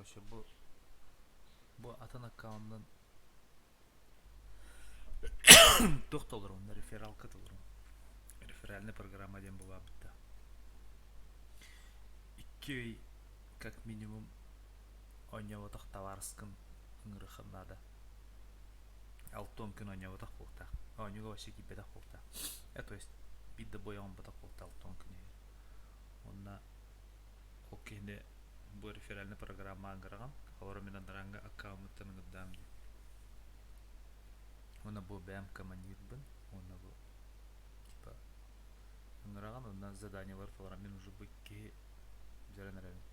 Короче, bu atan akкаунтдан тоқталырмын, реферал кытылырмын. Реферальный программа дем була бітті. 2 ай как минимум ойнаватақ товарскын ыңырықынада. 6 күн ойнаватақ болта. Ойнуға вообще кипетақ болта. То есть бидді бояғын батақ болта 6 күн. Онна окейде bu реферальный программа аңғыраған. Олар менен даранға аккаунттан ыңырдам де. Ona bu bəm командирбін, ona bu типа ыңыраған, ondan заданиялар falan мен уже бекке жаран әрәбін.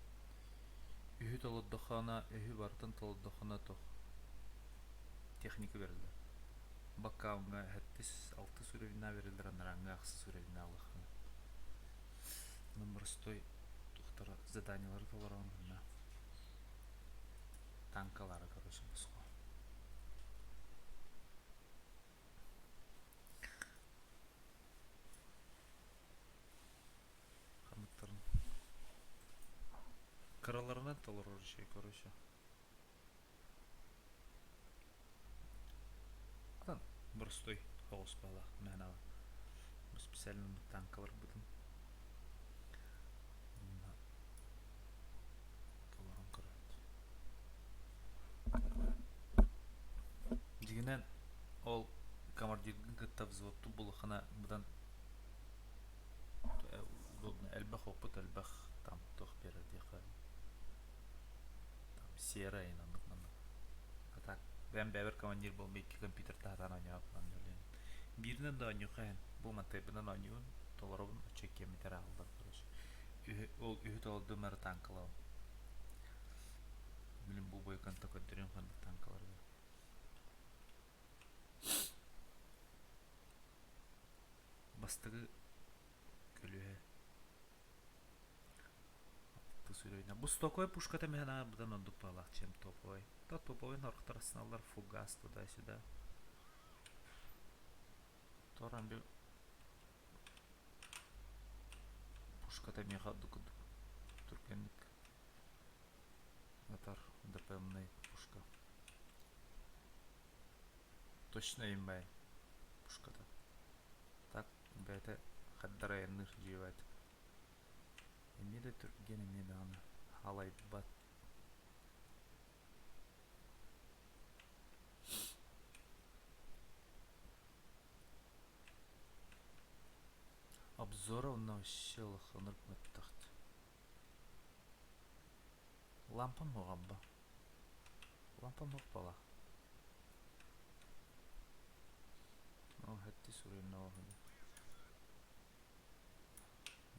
Үхі толыддықана, үхі бартын толыддықана тоқ техника берілді. Баққа онға 6 сүревіна берілдір, анараңға ақсы сүревіна алықына. Номер 100 тоқтары заданиялар толырған, танкалары, короче, бұсқа. Крыларына толыр уже, короче. Адан бұрыстой қоғыз бала, мән ала. Бұл специально танкалар бұдым. Толырын қырады. Дегенен, ол командирдің күтті взводты бұлықына бұдан удобно. Әлбәқ оқпыт, әлбәқ там тоқ береді еқі. Серая инандықнан. А так, ben бәбір командир болмай 2 компьютер тағатан ойнауы план өлен. Бірінен де ойнау қайын. Бұл мантайбынан ойнауын толырауын өтшек кемітер ағылдар. Ол үйі толырды мәрі танкалауын. Білім бұл бойқан тақөндерін қанды танкаларды. Бастығы көліе. Бұл стоковый пушката мен бұдан ондық балақ, чем топовый. Та топовый нарықтар сыналар фугас туда-сюда. Торан бі пушката мен қадды күдік. Түркенлік. Атар ДПМный пушка. Точно имбай пушката. Так, бәйті қаддара еннір жевайты. Emide Türkiye'nin medanı halay bat. Обзоровно щелых нырпмет тахт. Лампа мугабба. Лампа мугбала. Ну, хатти сурин новый.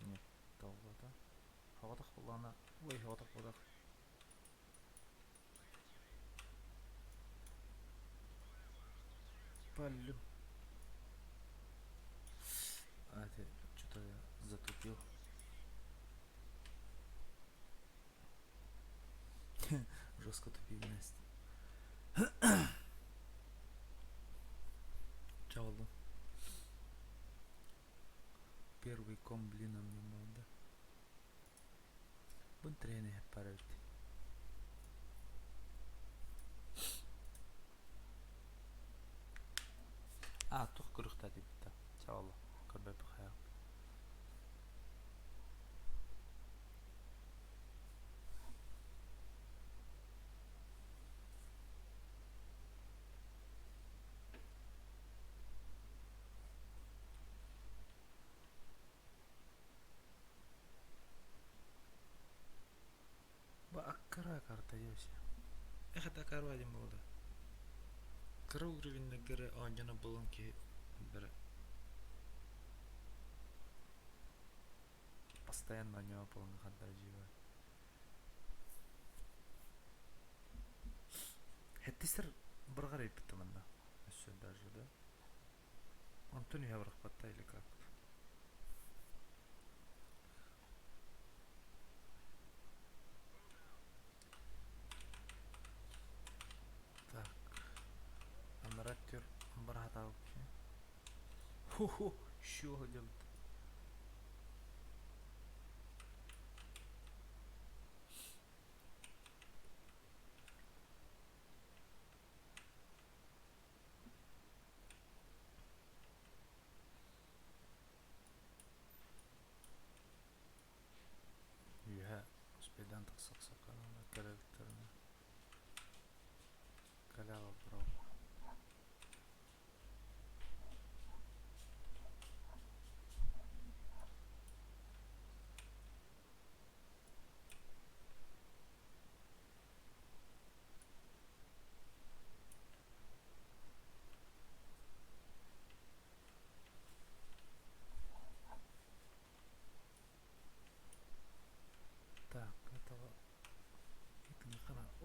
Нет, толгода. Havada kullanı. Vay havada kullanı. Палю. А ты что-то затупил. Жестко тупил Настя. Чао. Первый ком блином не надо. Bun treni hep paralti. Tuh kırık da bitti. Sağ ol. Kırbe bir hayal. Кара карта yoş. Эхта карвадим болды. Кыры уровеньне гыры анжана болын ки бір постоянно анжана болын қандар жива. Хеттисер бір қарай бітті мында. Өсі даже да. Антони хаврық батта или как? Ратер брата вообще. Хо-хо, що делать?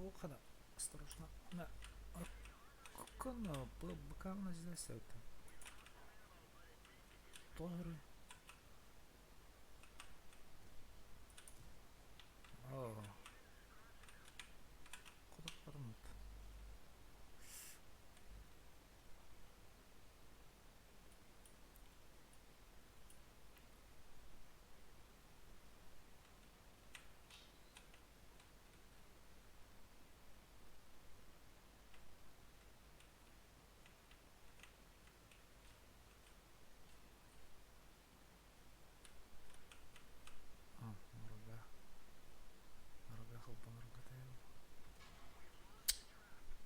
Ухода. Осторожно. На. Как она? Пока она здесь это. Тогры. О. Куда парнут? А, норга. Норга хопа, норга тайм.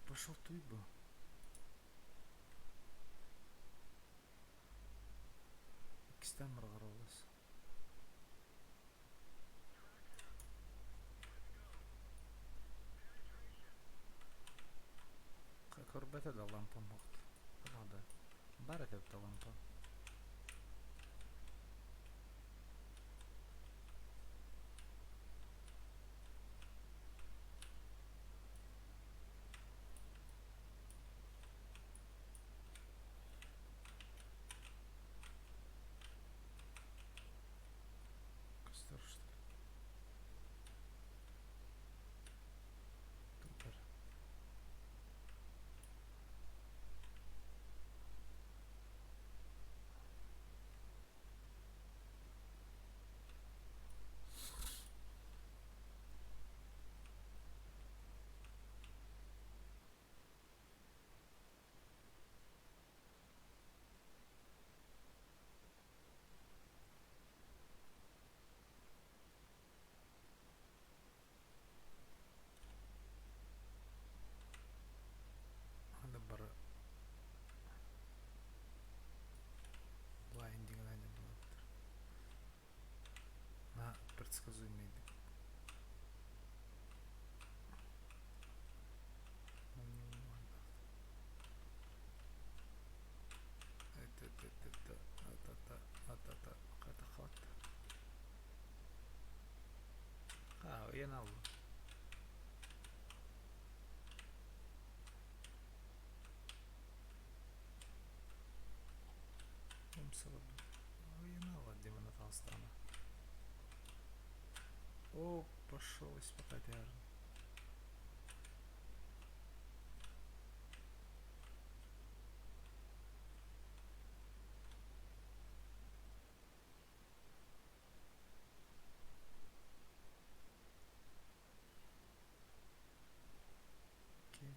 Пошел туйба. İkisinden mırgar olası. Korbete de lampam yoktu. Hadi. Baret hep de lampa. Kıstır işte. Süper. Hadi bara. Blind деген айда болады. На предсказуемый. Ha, yeni aldım. Умсала. Yeni aldım Димона Толстана. О, пошел испытать ярн. Окей.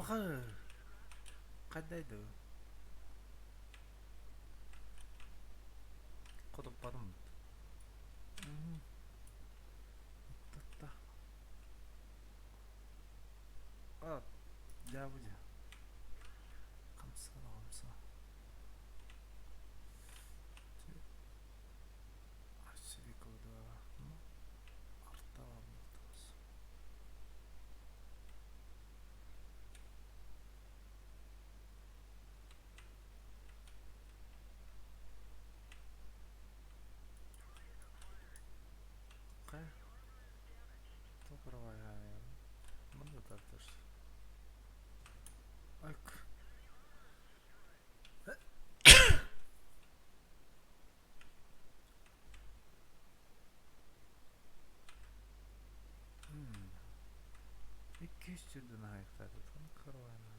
Bakır. Kaydaydı. Koduk barım. Tatta. Aa, ya bu ya. Kamsa da kamsa. Aşırı kodu. Artta var mı? Kay. Toprağa ya. Bunu da tartış. Ayk. Hmm. 200 türden ayıklardı. Tam karvana.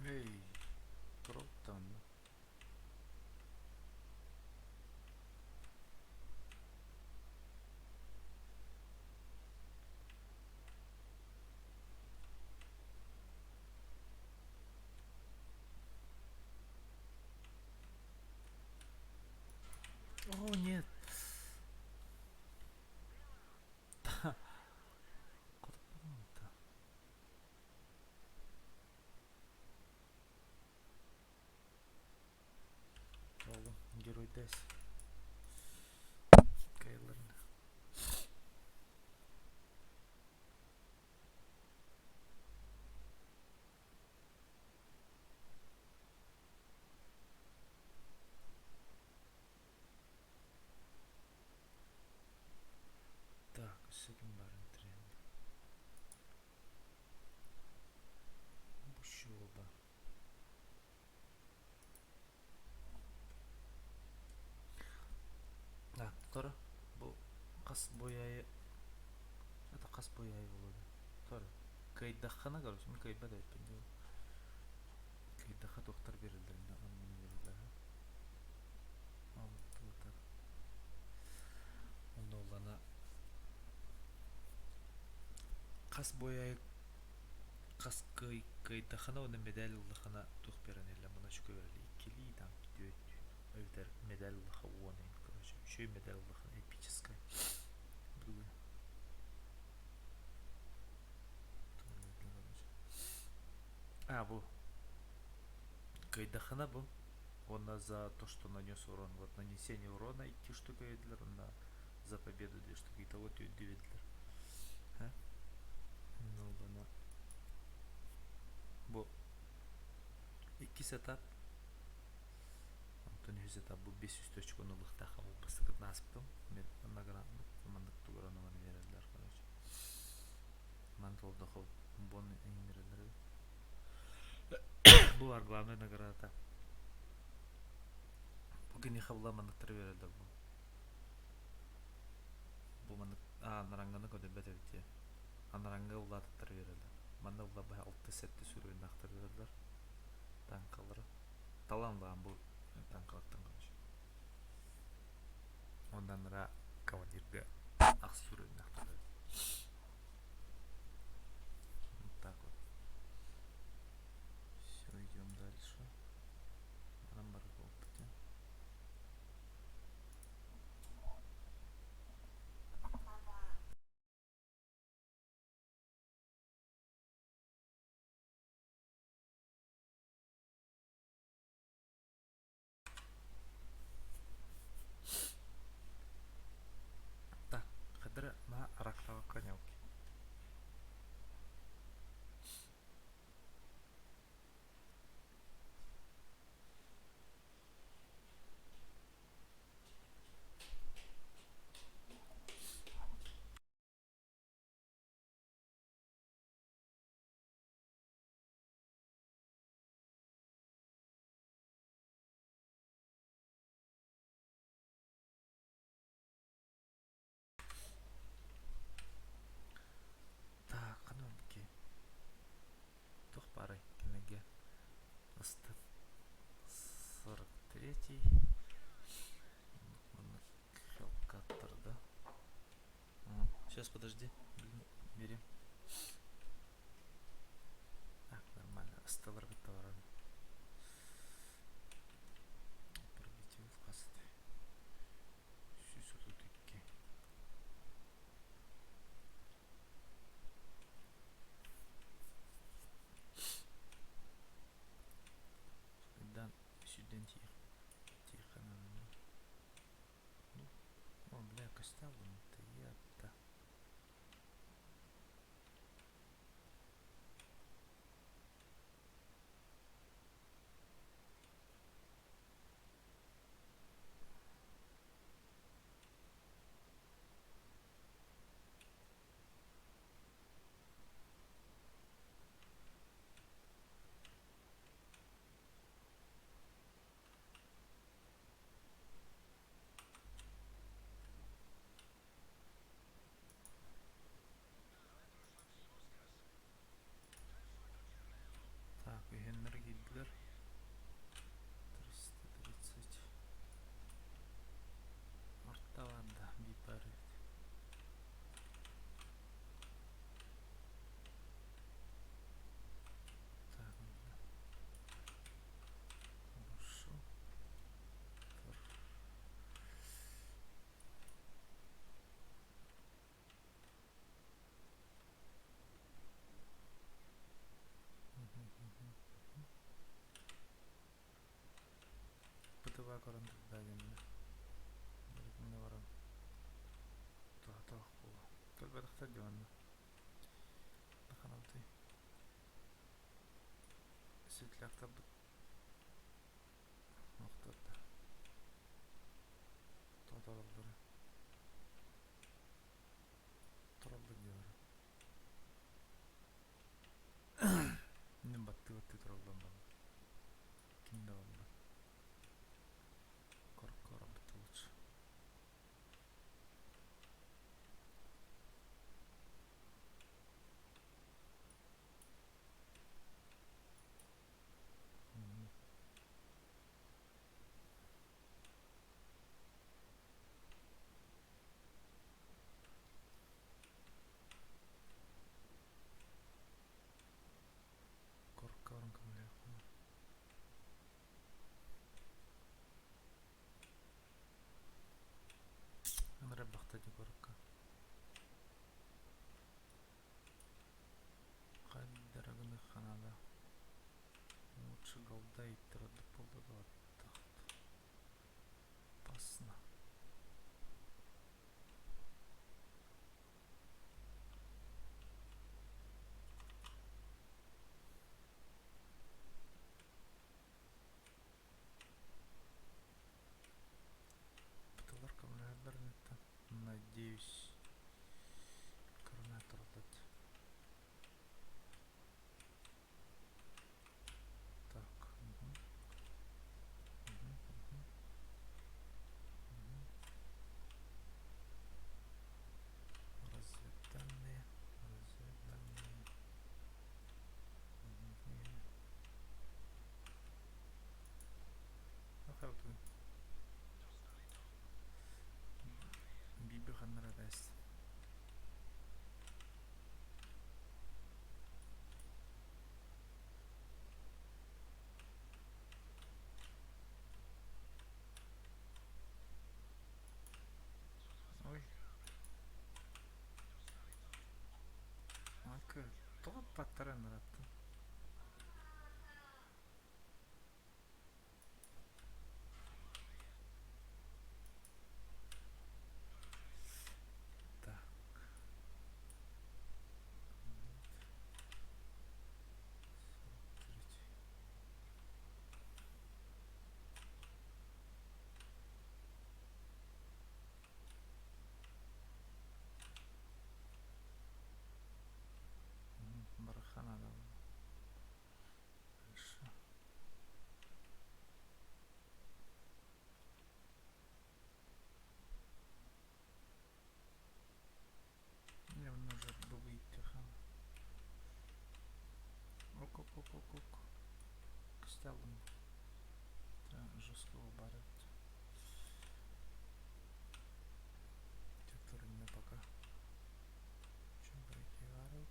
Hey. Drop'tan. О, нет. Koduk barım da. Oğlum. Geroydayız. Kayılarını. Так, секин барын тренинг. Bu şu oldu. Ha, doğru. Bu kas boyayı ya da kas boyayı oldu. Doğru. Kayıtdakana karşı mı kayıtda da yapıyor. Kayıtdaka doktor verildiğinde anlamı verildi. Altı otar. Onda olana kas boyayı kas kayıtdakana onu medal ullahana tuh veren elle buna şu verili. İkili tam gidiyor. Öder medal ullaha uonayım. Короче, еще и медаль уllaha эпическая. Другой. А, bu. Кайдахана bu. Он за то, что нанес урон. Вот нанесение урона 2 штук Эйдлер, на за победу 2 штуки. Итого 2 Эйдлер. Ha? Ну, bana bu iki setup. Антон setup bu 500 очконлuk daha bu basıkıt nasiptim. Ben nagranlık mandık tuğranı bana verirler arkadaş. Mantol daha bon verirler. Bu var главная награда. Bugün yıkavla mandıkları verirler bu. Bu mandık naranganı ködebet evdi. Anaranga ulatıkları verirler. Manda ula bayağı 6 sette sürüyün aktar verirler. Tankaları. Talanlan bu tankalıktan kalmış. Ondan sonra командирге ақ сүйрен ақтар. Вот так вот. Все, идем дальше. Рамбар болтты. Корындык да демне. Берекинде барам. Туатак була. Көлбедакта диванна. Даханамты. Светлякта бут. Оқтатта. Туаталдары. Туралды дивара. Нем батты туралдан бала. Кинде бала. Коркора бутты лучше. Коркорын кымле. Анре бахта ди корка. Кайдырагыны ханада. Лучше голда иттирады болду да аттакты. Пасна. Пталар камлядыр нетта. Надеюсь, коронатор дать. Так. Разведданные. Разведданные. Ага, вот Биби ханнара дайс. Ой. Акы. Топ паттаран ратты. Так. Барахана да. Хорошо. Мне нужно бубы тихо. Ок. Ксталым. Жесткого барят. Который не пока. Чем прикивает.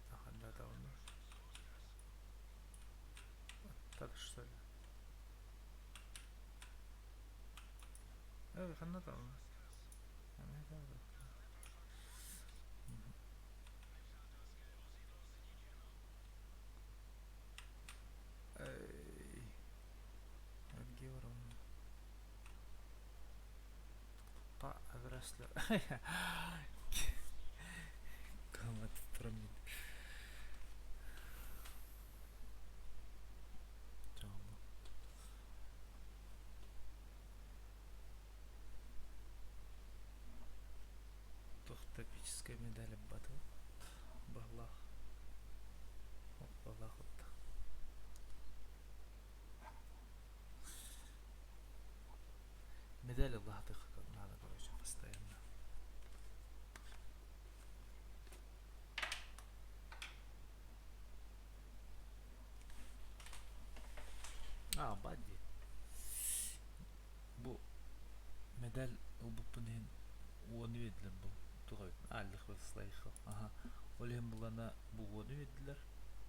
Хадда давно. Так что ли? Ханна давно. Эй. Геором. Па агреслер. Камат промин. Жалко. Топическая медаль батл. Балах. Балах. Медаль Allah как надо, короче, постоянно. Бадди. Bu medal ubupun onu verdiler bu. Tuğay. Allık ve slayıkı. Aha. Олем булана bu onu verdiler.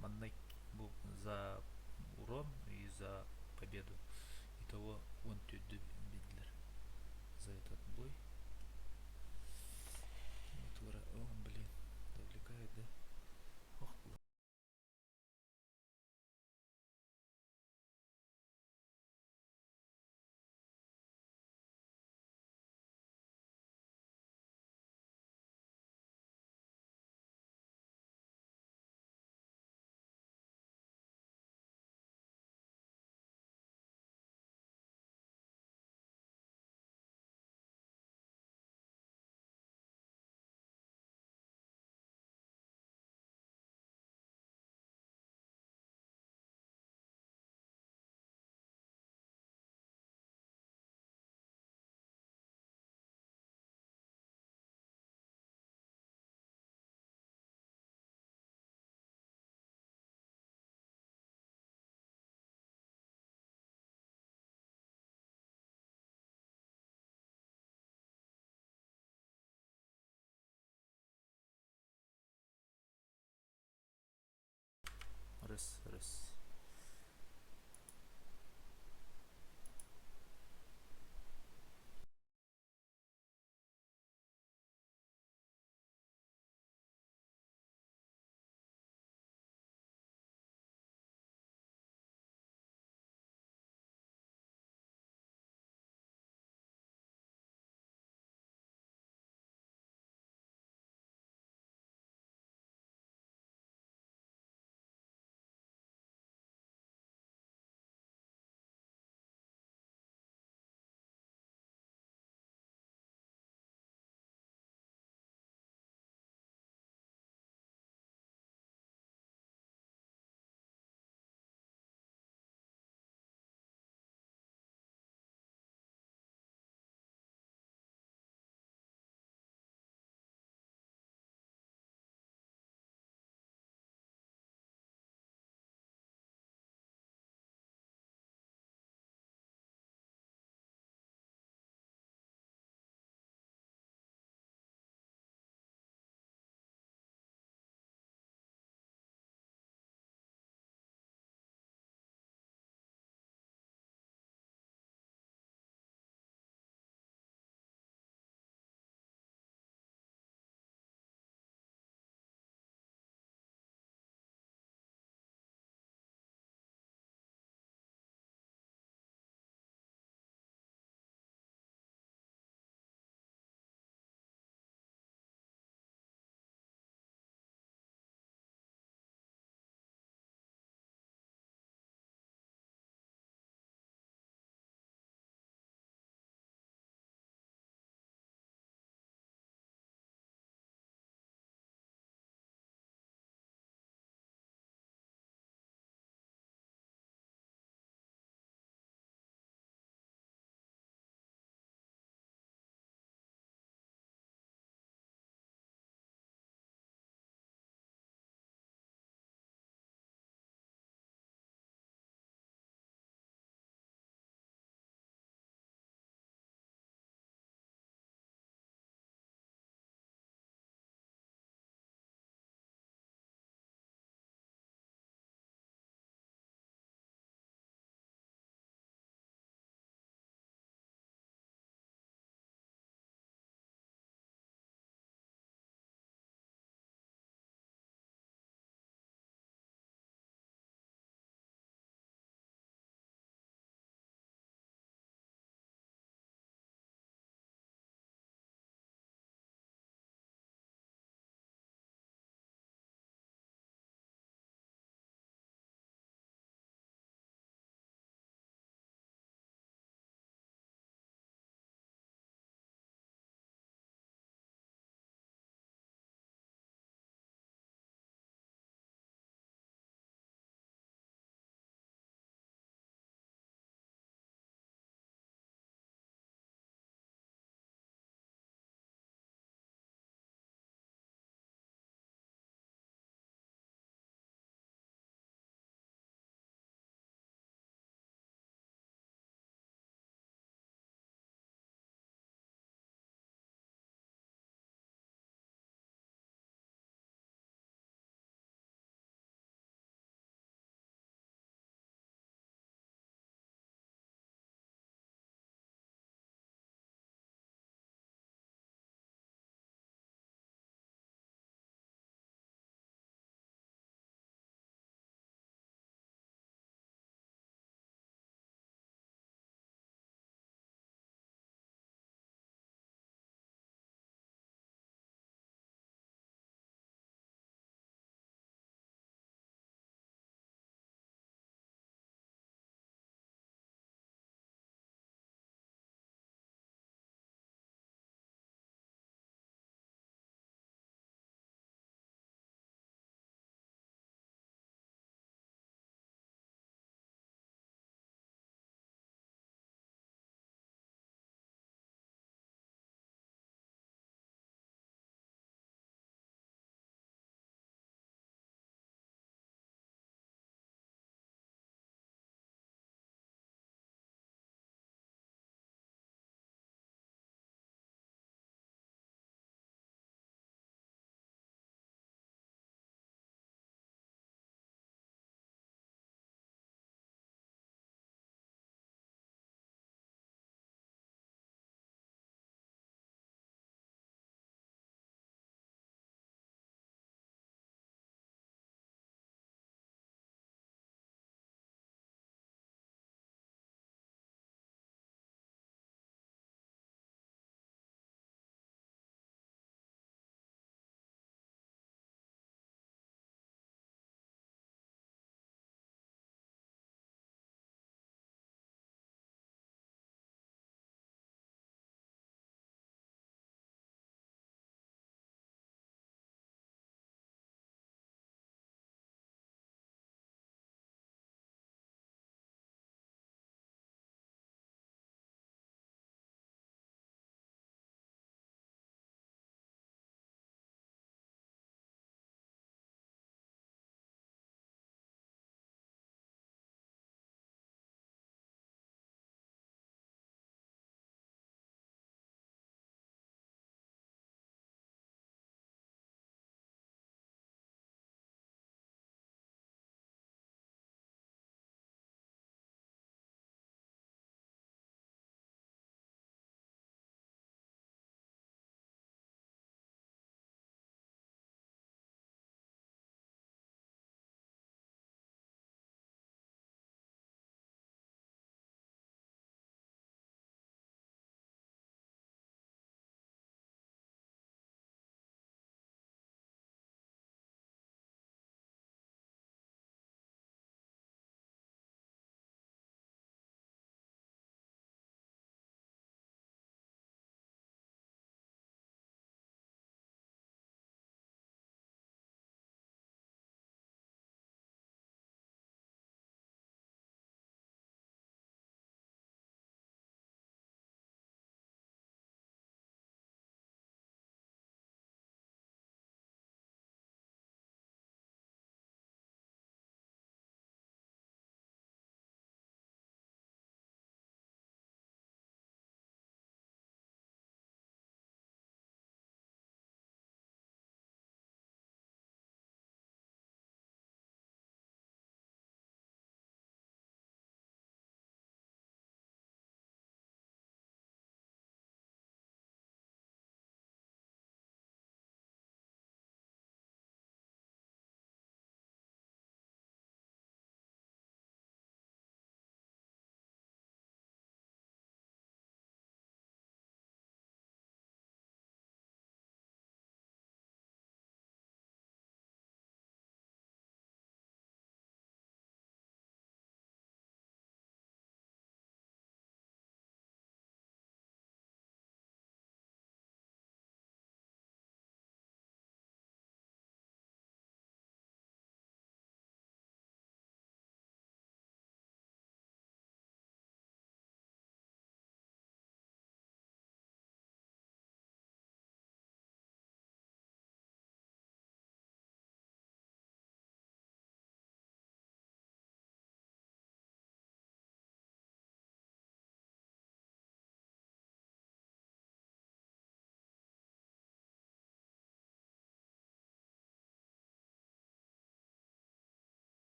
Манна bu за урон и за победу. Итого он тюдю видели за этот бой. Hırıs.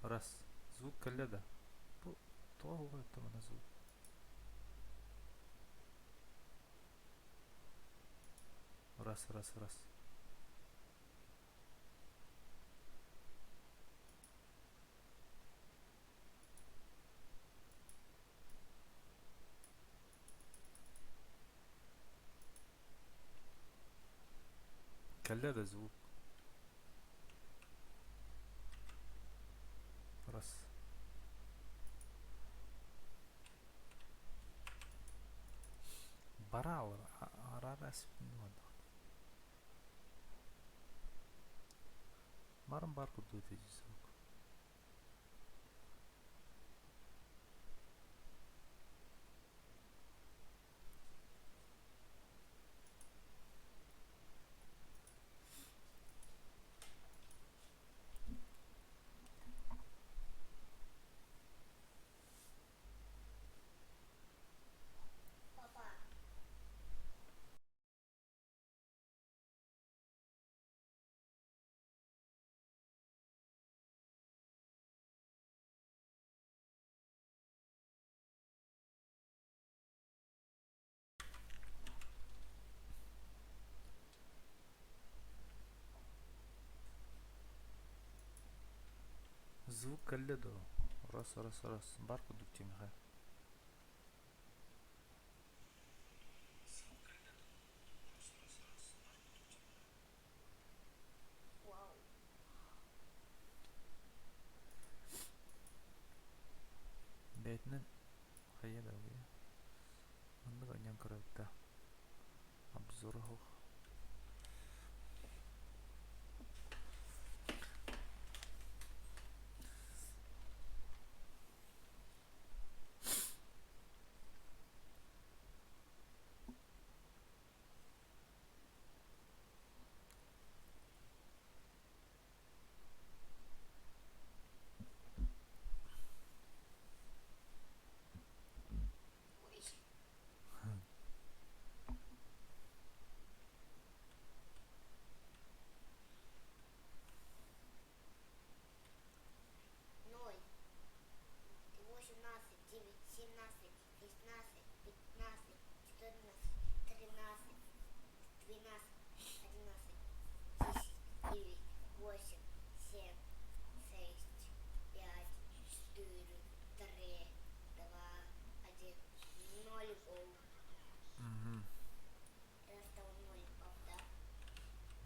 Раз. Звук келді да. Бұл тоғы ғой тамана звук. Раз, раз, раз. Келді да звук. Раз. Бара алыр. Арара сіпін вады. Марым бар күрді өтеді звук. Звук келді да. Раз, раз, раз. Бар күрді темеға. Бәйтінен қайя да өге. Мұндық әнен көректі. Обзоры хоқ.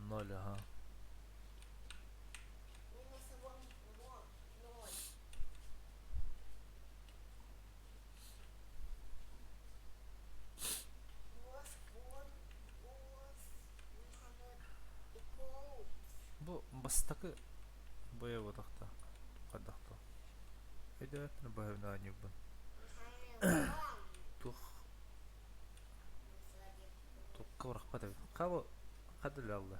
Ноль, ага. Бұл бастақы боя одақта. Қадақта. Әйді әттіні байымда не бұн. Тух. Тух қывырық бады. Қабы қадыл алды.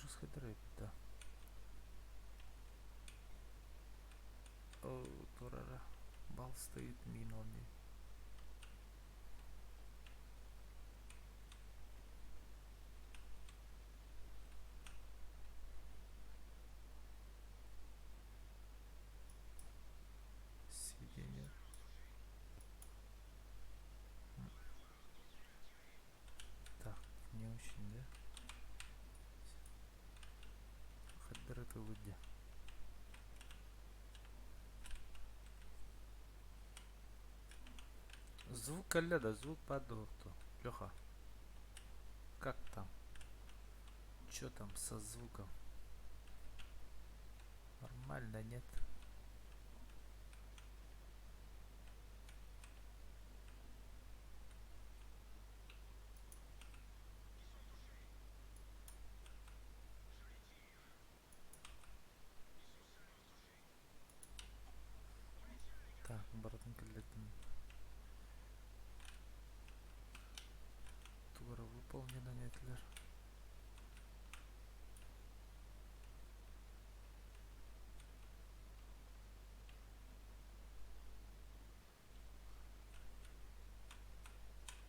Жыз қайдар әйбіді. О, тұрара. Бал стоит мин он не. Сиденье. Так, не очень, да? Қайдар это выйде. Звук келді да, звук падды оқты. Леха. Как там? Чё там со звуком? Нормально, нет? Так, бардын келетін. Тугара выполнено нетлер.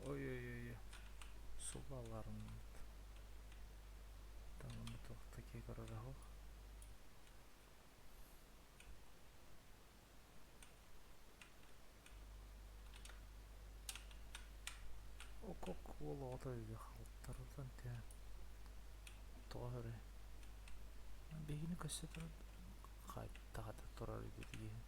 Ой-ой-ой. Сулаларым. Там оны тоқты кей қарады хоқ. Ол отойды халықтардан те тоғыры. Бегіні көсе тұрады. Қайта тұрар еді деген.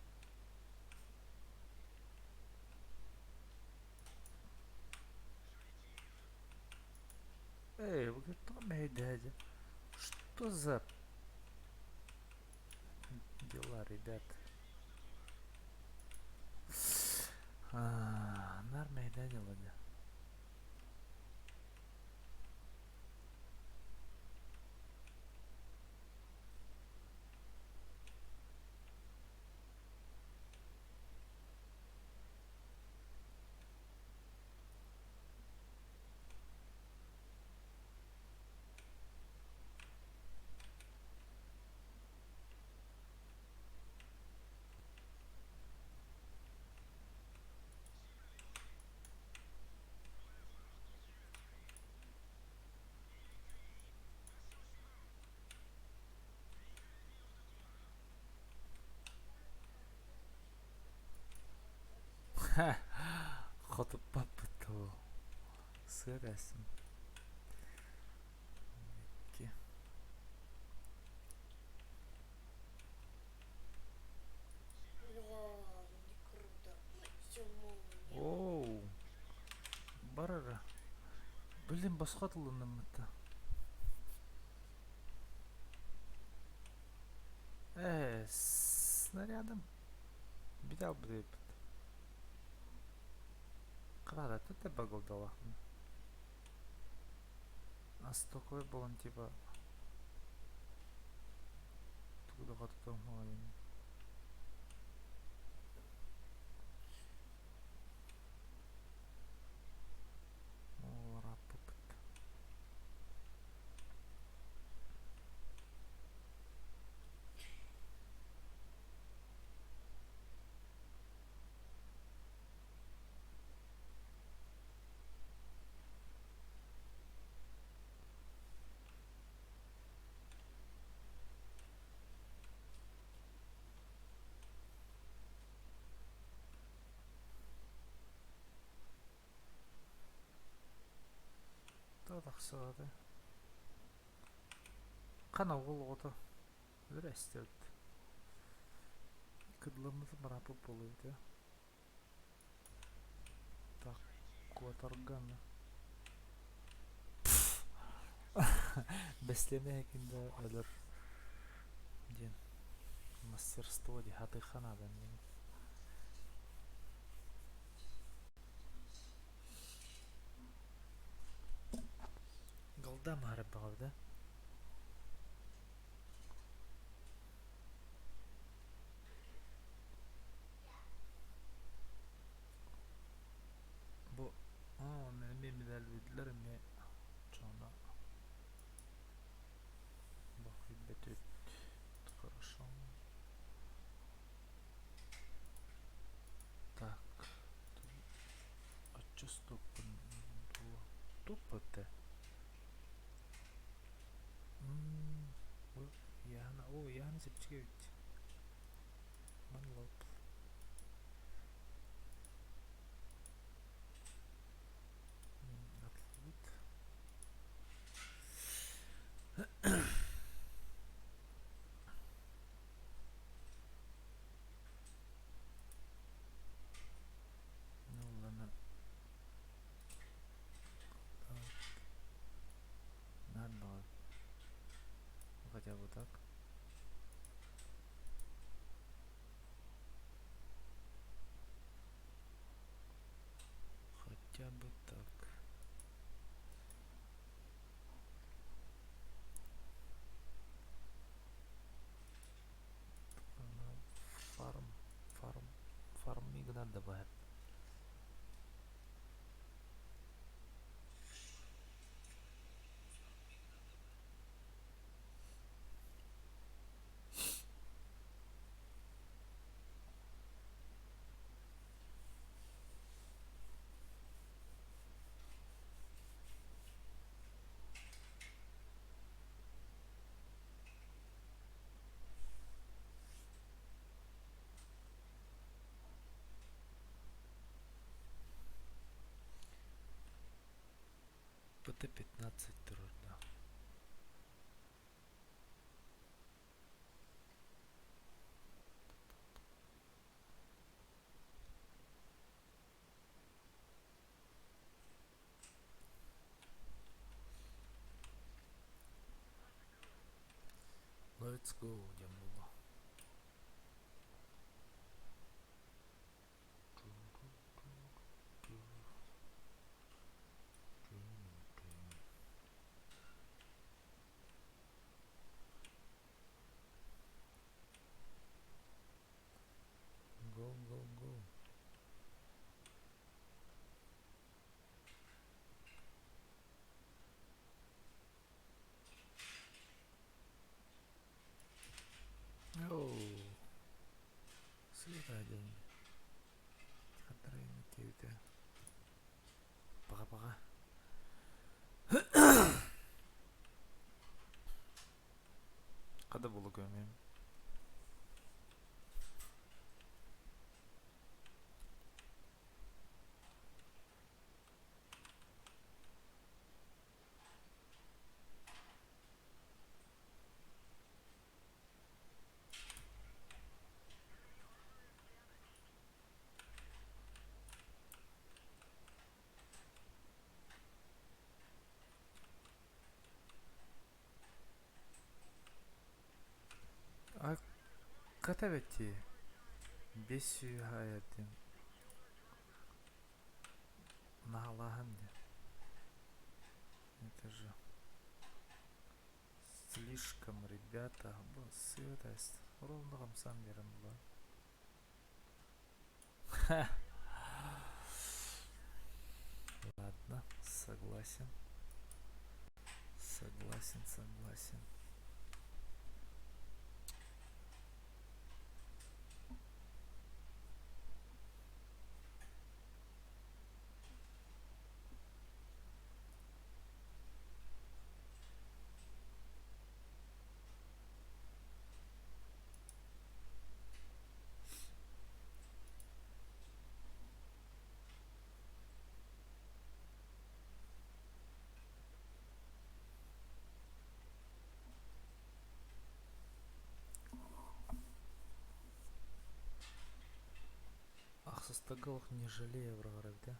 Эй, вы кто мои дядя? Что за дела, ребят? Нормальный дядя, ладно. Хотып баппытты ол. Сырасың. Ке. Оу. Барара. Блин, басқа тылынан мытты. Снарядом. Бедал бдеп. Қырада тәтті бағылдала. Астықой болын типа. Тугда қатытам ғайын. Олар апы бітті. Тақсығады. Қана ол оты. Здрасте. Кыдлымызы марапы болуды. Так, куатарганы. Бәслеме әкінде өлір. Ден. Мастерство де хатыханадан. Голда мары бағылды. Бұл, мен медаль өділер, мен жаңа бақи бәт өт. Хорошо. Так. А чё стопын? Топ өтті. Яғына зепчіге өтті. Манлоп. Атлыт. Ну ладно. Надо было. Хотя бы так. Хотя бы так. Фармиг надо добавить. ПТ-15 тұрыр, да. Let's go, Ямула. Go, go, go. Оу. Свидание. Хатырайны кеуде. Паға-паға. Қада болу көмем. А катаветти. Бесю хаятын. Нағалағын де. Это же слишком, ребята. Сыйтайсыз. Ровно сам берем было. Ладно, согласен. Согласен, согласен. Ақсыз не жалея врагар, да?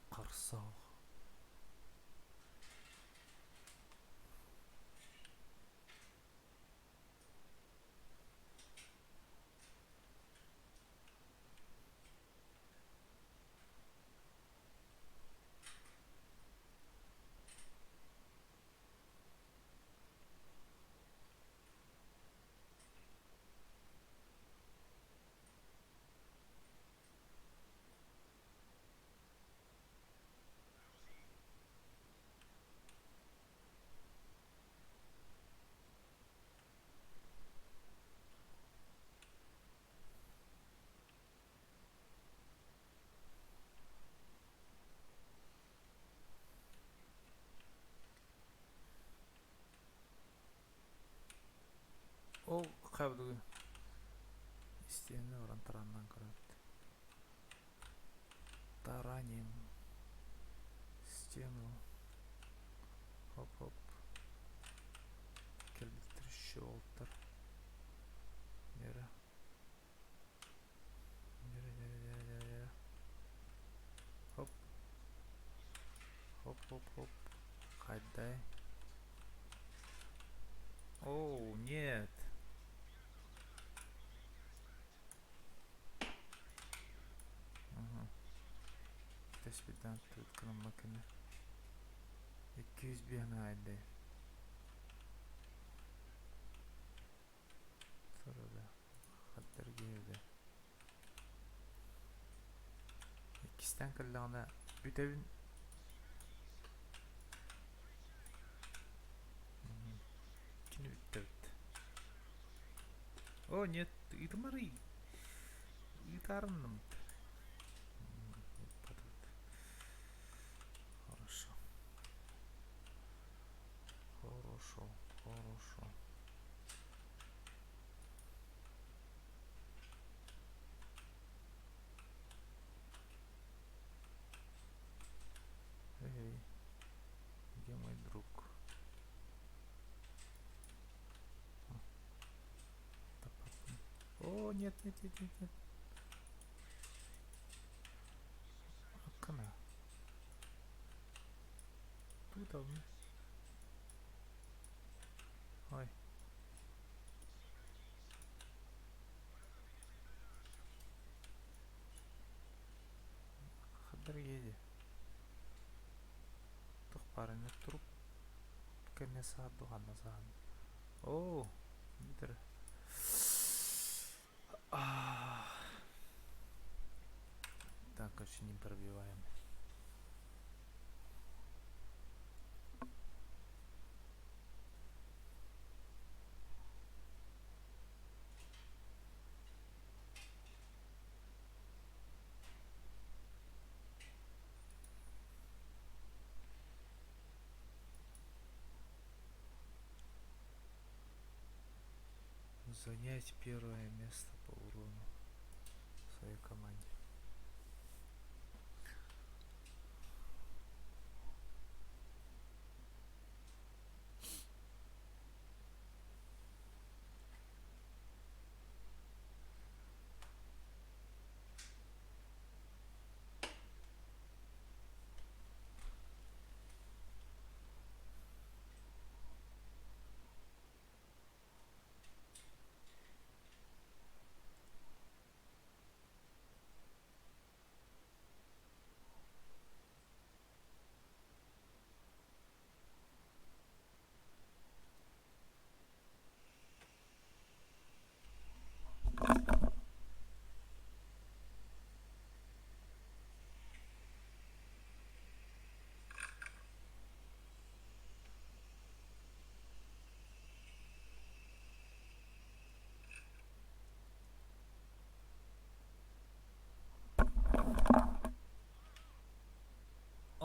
Қарсау. Ол қабды істені оран тараннан көреді. Тараним. Стену. Хоп-хоп. Келбеттір шолттар. Нері. Нері. Хоп. Хоп-хоп-хоп. Қайдай. Оу, нет. Теспидан тұткының макіні. 200 бияны айды. Тұрады. Қаддар кейді. Екістен кілдіғына бүтәбін. Кені бүтті бітті. О, нет, итмары. Итарынным. Хорошо. Хорошо. нет, нет, нет, нет, нет. Hakkını. Bu da mı? Ой. Хадыр еді. Тұқ барыны тұрып. Кәне сағады ғана саған. О, бітір. Так, очень не пробиваем. Занять первое место по урону в своей команде.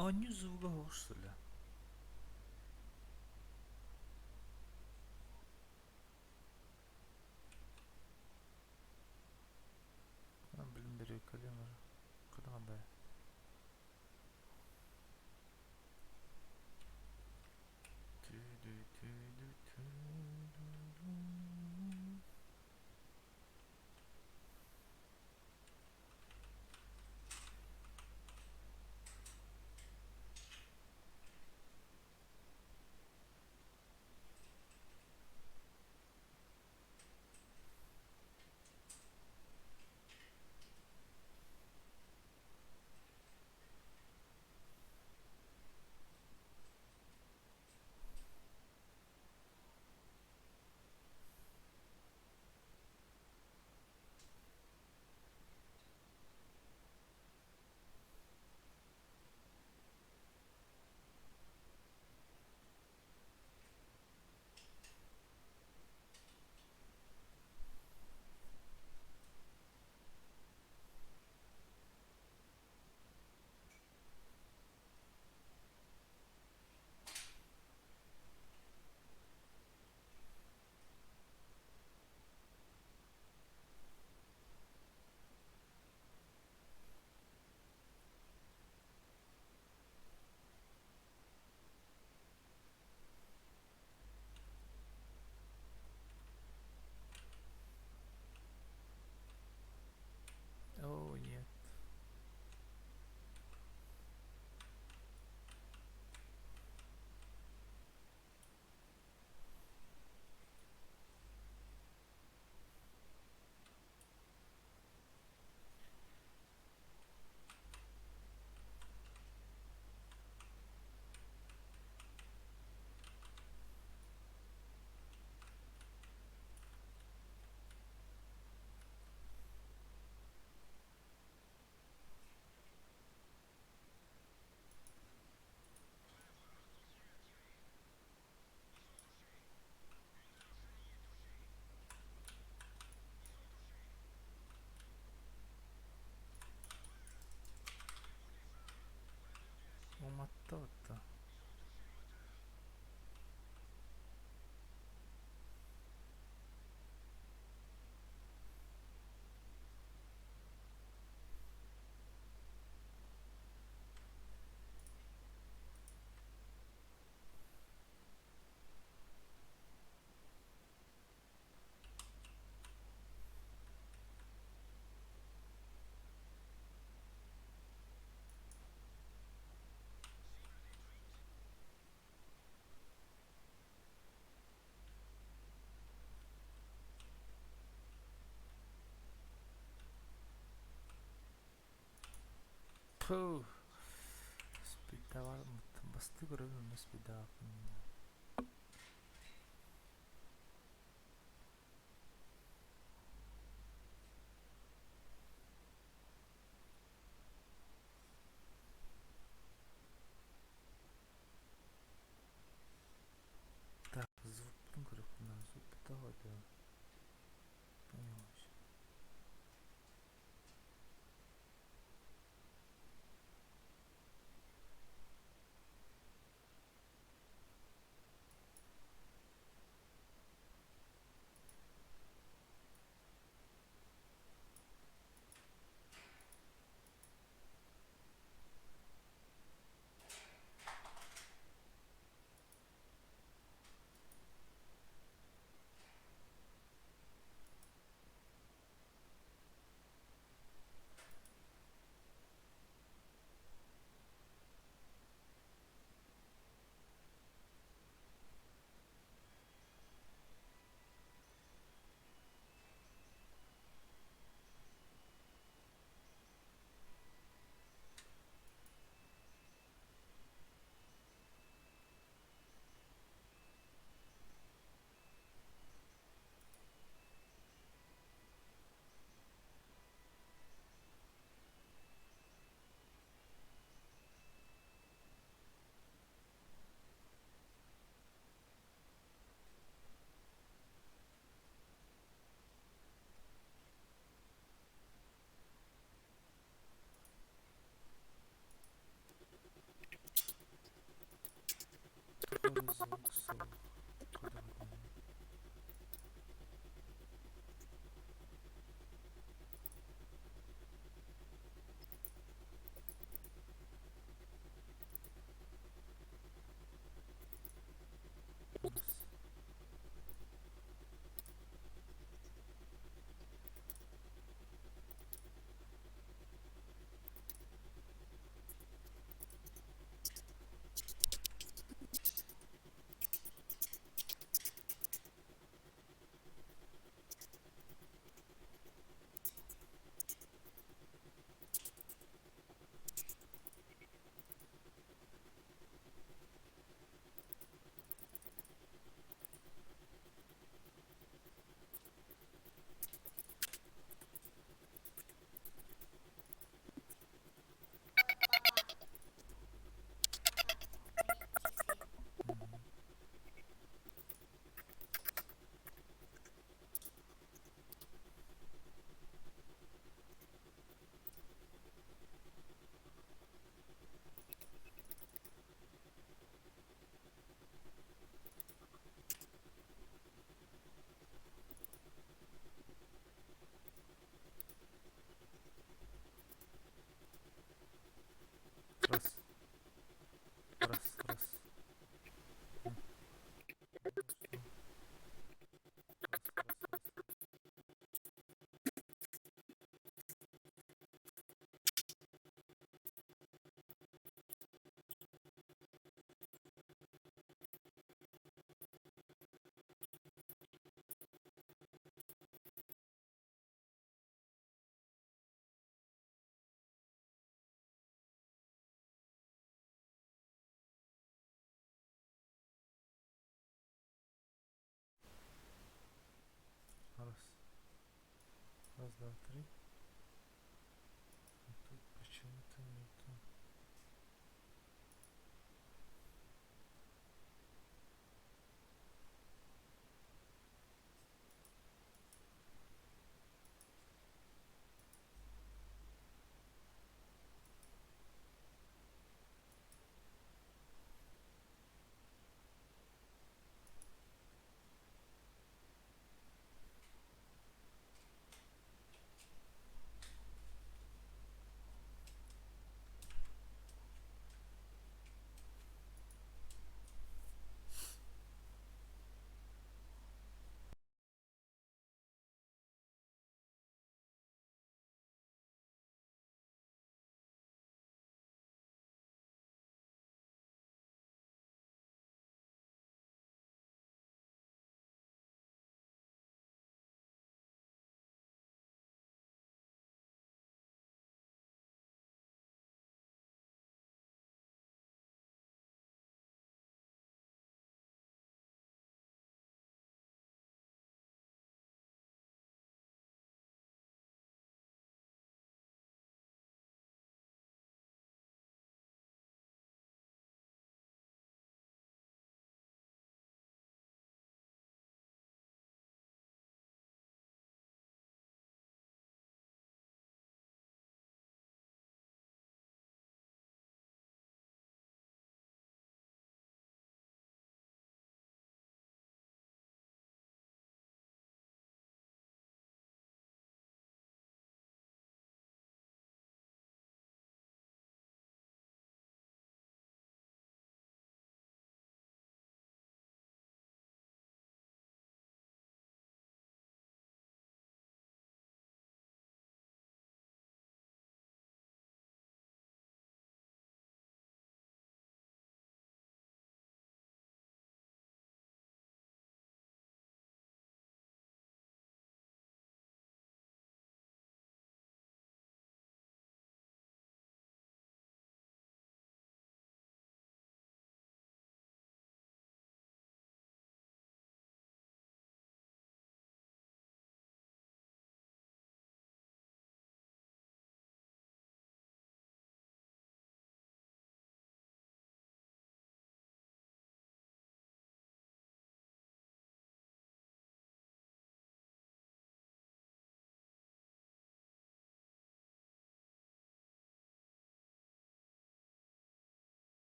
А не звука что ли? Блин, берег колено. Куда надо? О, нет. Уматта-то. Puh. Speed'de var mı? Bastı görevim speed'de hakkında. Так, звук грифна, звук да. Понимаешь. Твой звук слух. Куда вы? Раз, раз. Раз. Раз, два, три. А тут почему-то нету.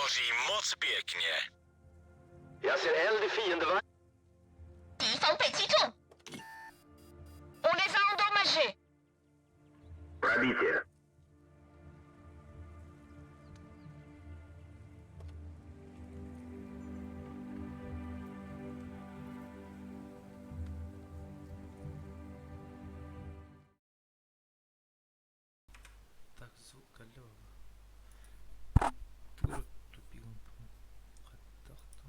Ozzy, moc pięknie. Jag ser eld i fiendevagn. 敌方被击中，On les a endommagés. Пробитие. Так, звук клёво. Тур тупиком хаттахту.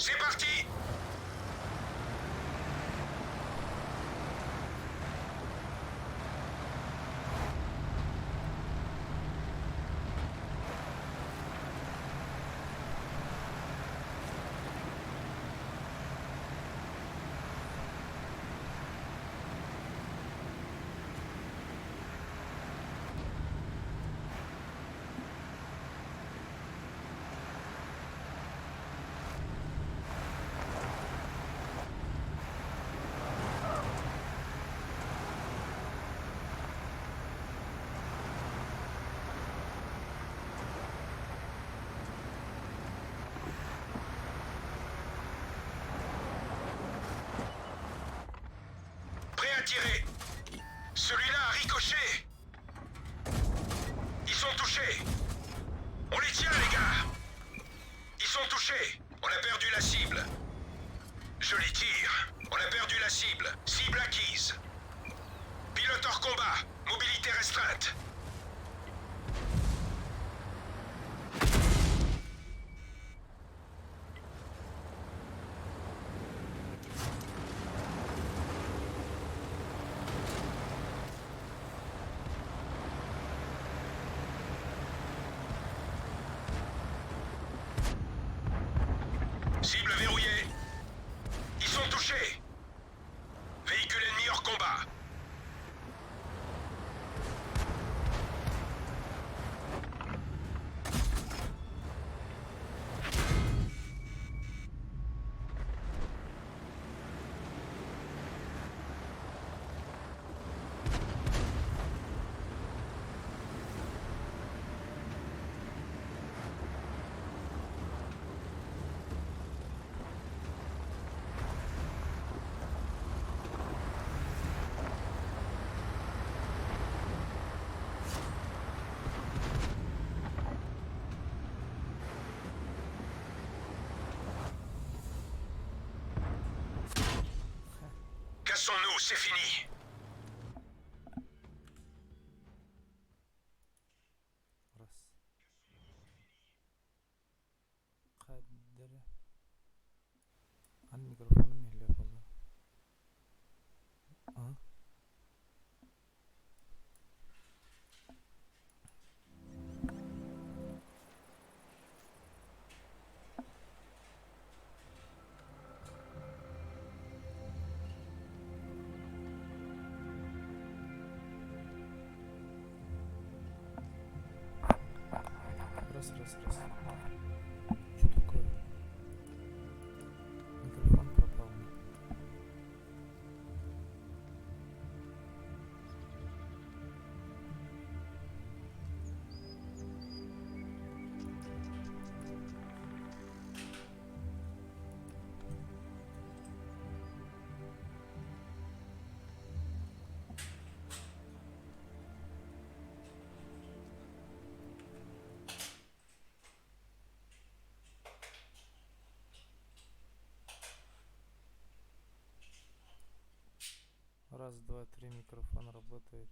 C'est parti! Prêt à tirer. Celui-là a ricoché. Ils sont touchés. On les tient, les gars. Ils sont touchés. On a perdu la cible. Je les tire. On a perdu la cible. Cible acquise. Pilote hors combat. Mobilité restreinte. Cible verrouillée. Ils sont touchés. Véhicule ennemi hors combat. Cassons-nous, c'est fini. Раз. Каддер. Ан микрофоном мелле болду. А? Раз. Что такое? Микрофон пропал. Раз, два, три, микрофон работает.